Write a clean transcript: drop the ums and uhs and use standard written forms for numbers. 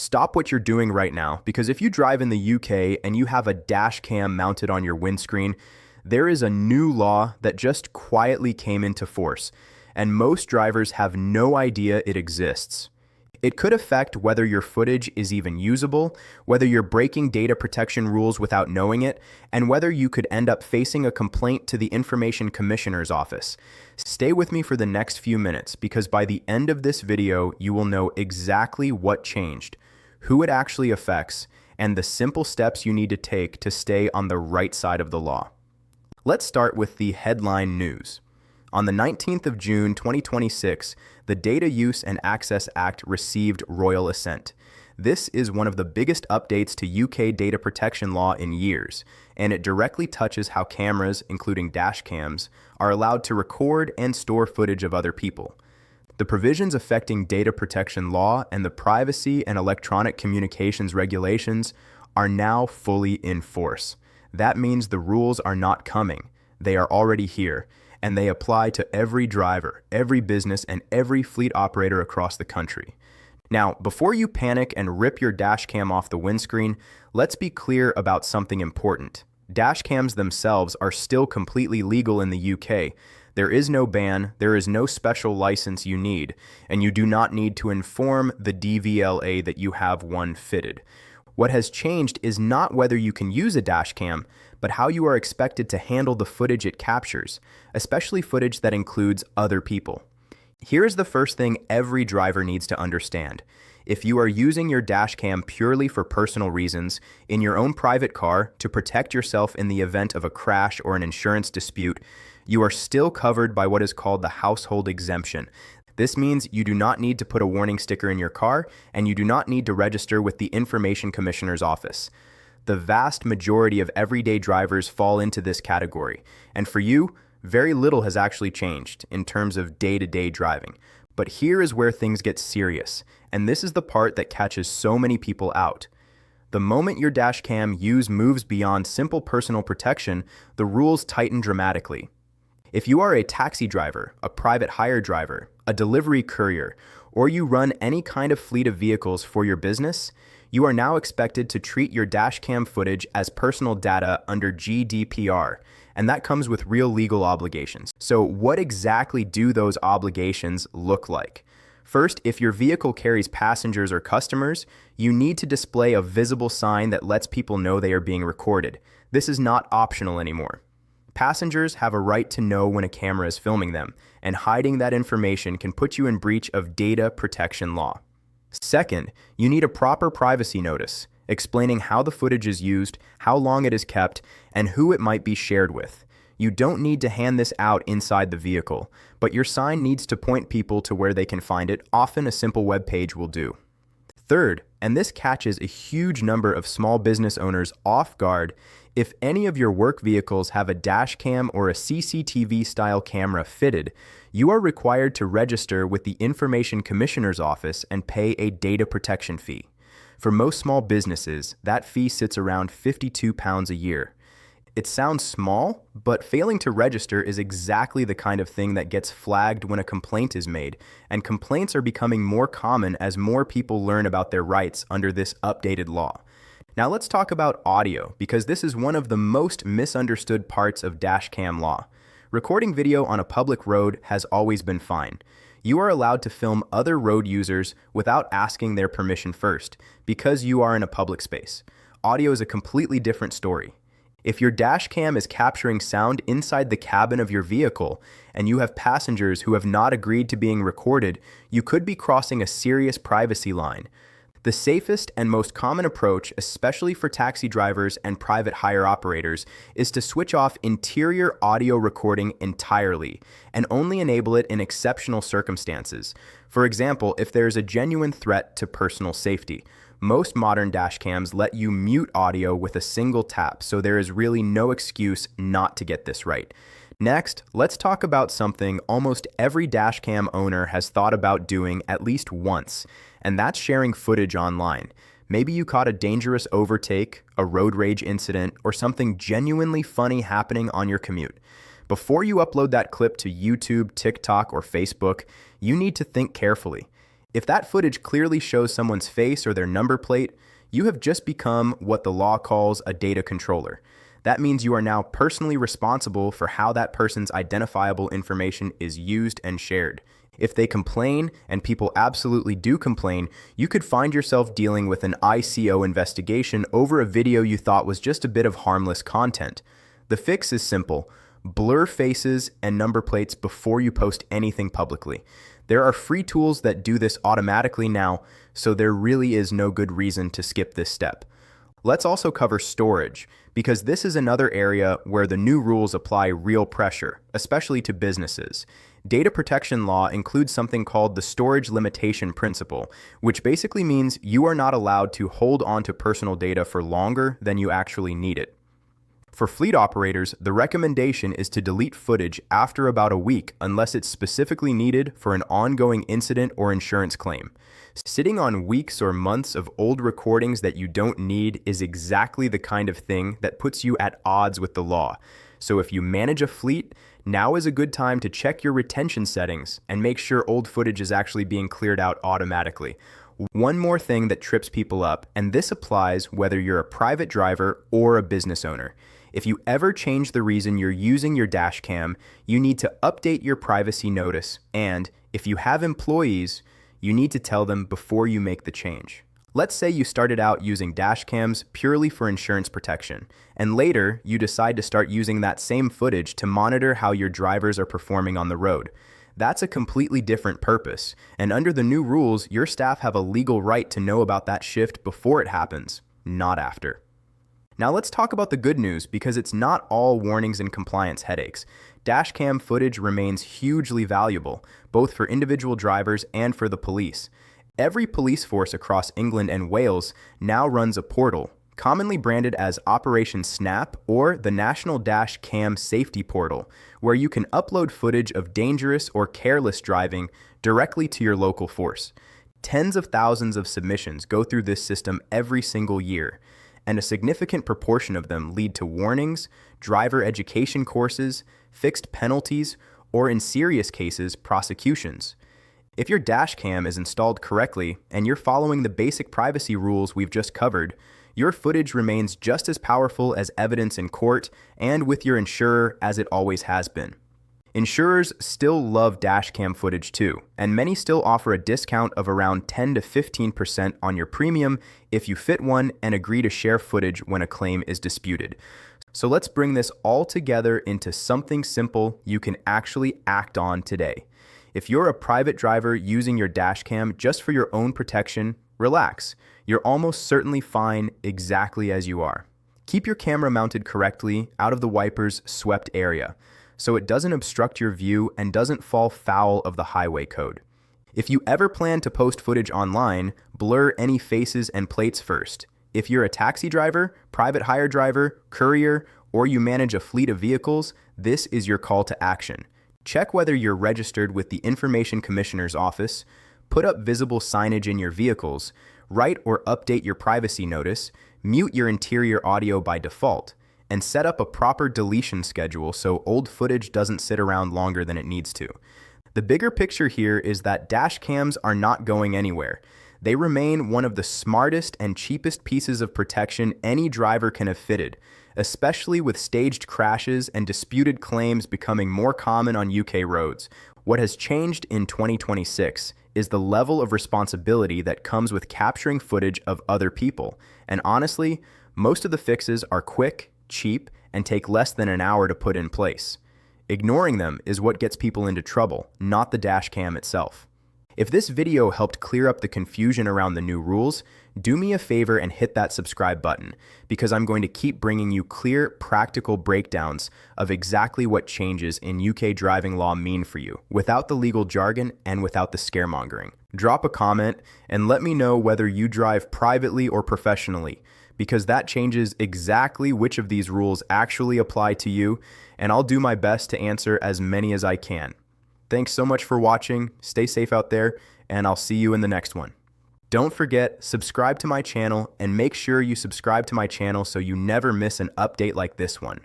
Stop what you're doing right now, because if you drive in the UK and you have a dash cam mounted on your windscreen, there is a new law that just quietly came into force, and most drivers have no idea it exists. It could affect whether your footage is even usable, whether you're breaking data protection rules without knowing it, and whether you could end up facing a complaint to the Information Commissioner's office. Stay with me for the next few minutes, because by the end of this video, you will know exactly what changed, who it actually affects, and the simple steps you need to take to stay on the right side of the law. Let's start with the headline news. On the 19th of June 2026, the Data Use and Access Act received royal assent. This is one of the biggest updates to UK data protection law in years, and it directly touches how cameras, including dash cams, are allowed to record and store footage of other people. The provisions affecting data protection law and the privacy and electronic communications regulations are now fully in force. That means the rules are not coming. They are already here, and they apply to every driver, every business, and every fleet operator across the country. Now, before you panic and rip your dash cam off the windscreen, let's be clear about something important. Dash cams themselves are still completely legal in the UK. There is no ban, there is no special license you need, and you do not need to inform the DVLA that you have one fitted. What has changed is not whether you can use a dash cam, but how you are expected to handle the footage it captures, especially footage that includes other people. Here is the first thing every driver needs to understand. If you are using your dash cam purely for personal reasons, in your own private car, to protect yourself in the event of a crash or an insurance dispute, you are still covered by what is called the household exemption. This means you do not need to put a warning sticker in your car, and you do not need to register with the Information Commissioner's office. The vast majority of everyday drivers fall into this category, and for you, very little has actually changed in terms of day-to-day driving. But here is where things get serious, and this is the part that catches so many people out. The moment your dash cam use moves beyond simple personal protection, the rules tighten dramatically. If you are a taxi driver, a private hire driver, a delivery courier, or you run any kind of fleet of vehicles for your business, you are now expected to treat your dash cam footage as personal data under GDPR, and that comes with real legal obligations. So what exactly do those obligations look like? First, if your vehicle carries passengers or customers, you need to display a visible sign that lets people know they are being recorded. This is not optional anymore. Passengers have a right to know when a camera is filming them, and hiding that information can put you in breach of data protection law. Second, you need a proper privacy notice, explaining how the footage is used, how long it is kept, and who it might be shared with. You don't need to hand this out inside the vehicle, but your sign needs to point people to where they can find it. Often a simple web page will do. Third, and this catches a huge number of small business owners off guard, if any of your work vehicles have a dash cam or a CCTV style camera fitted, you are required to register with the Information Commissioner's office and pay a data protection fee. For most small businesses, that fee sits around £52 a year. It sounds small, but failing to register is exactly the kind of thing that gets flagged when a complaint is made, and complaints are becoming more common as more people learn about their rights under this updated law. Now let's talk about audio, because this is one of the most misunderstood parts of dashcam law. Recording video on a public road has always been fine. You are allowed to film other road users without asking their permission first, because you are in a public space. Audio is a completely different story. If your dash cam is capturing sound inside the cabin of your vehicle, and you have passengers who have not agreed to being recorded, you could be crossing a serious privacy line. The safest and most common approach, especially for taxi drivers and private hire operators, is to switch off interior audio recording entirely and only enable it in exceptional circumstances. For example, if there is a genuine threat to personal safety. Most modern dash cams let you mute audio with a single tap, so there is really no excuse not to get this right. Next, let's talk about something almost every dash cam owner has thought about doing at least once, and that's sharing footage online. Maybe you caught a dangerous overtake, a road rage incident, or something genuinely funny happening on your commute. Before you upload that clip to YouTube, TikTok, or Facebook, you need to think carefully. If that footage clearly shows someone's face or their number plate, you have just become what the law calls a data controller. That means you are now personally responsible for how that person's identifiable information is used and shared. If they complain, and people absolutely do complain, you could find yourself dealing with an ICO investigation over a video you thought was just a bit of harmless content. The fix is simple. Blur faces and number plates before you post anything publicly. There are free tools that do this automatically now, so there really is no good reason to skip this step. Let's also cover storage, because this is another area where the new rules apply real pressure, especially to businesses. Data protection law includes something called the storage limitation principle, which basically means you are not allowed to hold on to personal data for longer than you actually need it. For fleet operators, the recommendation is to delete footage after about a week unless it's specifically needed for an ongoing incident or insurance claim. Sitting on weeks or months of old recordings that you don't need is exactly the kind of thing that puts you at odds with the law. So if you manage a fleet, now is a good time to check your retention settings and make sure old footage is actually being cleared out automatically. One more thing that trips people up, and this applies whether you're a private driver or a business owner. If you ever change the reason you're using your dash cam, you need to update your privacy notice, and if you have employees, you need to tell them before you make the change. Let's say you started out using dash cams purely for insurance protection, and later you decide to start using that same footage to monitor how your drivers are performing on the road. That's a completely different purpose, and under the new rules, your staff have a legal right to know about that shift before it happens, not after. Now let's talk about the good news, because it's not all warnings and compliance headaches. Dashcam footage remains hugely valuable, both for individual drivers and for the police. Every police force across England and Wales now runs a portal, commonly branded as Operation Snap or the National Dash Cam Safety Portal, where you can upload footage of dangerous or careless driving directly to your local force. Tens of thousands of submissions go through this system every single year, and a significant proportion of them lead to warnings, driver education courses, fixed penalties, or in serious cases, prosecutions. If your dash cam is installed correctly and you're following the basic privacy rules we've just covered, your footage remains just as powerful as evidence in court and with your insurer as it always has been. Insurers still love dashcam footage too, and many still offer a discount of around 10 to 15% on your premium if you fit one and agree to share footage when a claim is disputed. So let's bring this all together into something simple you can actually act on today. If you're a private driver using your dashcam just for your own protection, relax. You're almost certainly fine exactly as you are. Keep your camera mounted correctly out of the wiper's swept area, so it doesn't obstruct your view and doesn't fall foul of the highway code. If you ever plan to post footage online, blur any faces and plates first. If you're a taxi driver, private hire driver, courier, or you manage a fleet of vehicles, this is your call to action. Check whether you're registered with the Information Commissioner's Office, put up visible signage in your vehicles, write or update your privacy notice, mute your interior audio by default, and set up a proper deletion schedule so old footage doesn't sit around longer than it needs to. The bigger picture here is that dash cams are not going anywhere. They remain one of the smartest and cheapest pieces of protection any driver can have fitted, especially with staged crashes and disputed claims becoming more common on UK roads. What has changed in 2026 is the level of responsibility that comes with capturing footage of other people. And honestly, most of the fixes are quick, cheap, and take less than an hour to put in place. Ignoring them is what gets people into trouble, not the dash cam itself. If this video helped clear up the confusion around the new rules, do me a favor and hit that subscribe button, because I'm going to keep bringing you clear, practical breakdowns of exactly what changes in UK driving law mean for you, without the legal jargon and without the scaremongering. Drop a comment and let me know whether you drive privately or professionally, because that changes exactly which of these rules actually apply to you, and I'll do my best to answer as many as I can. Thanks so much for watching, stay safe out there, and I'll see you in the next one. Don't forget, subscribe to my channel, and make sure you subscribe to my channel so you never miss an update like this one.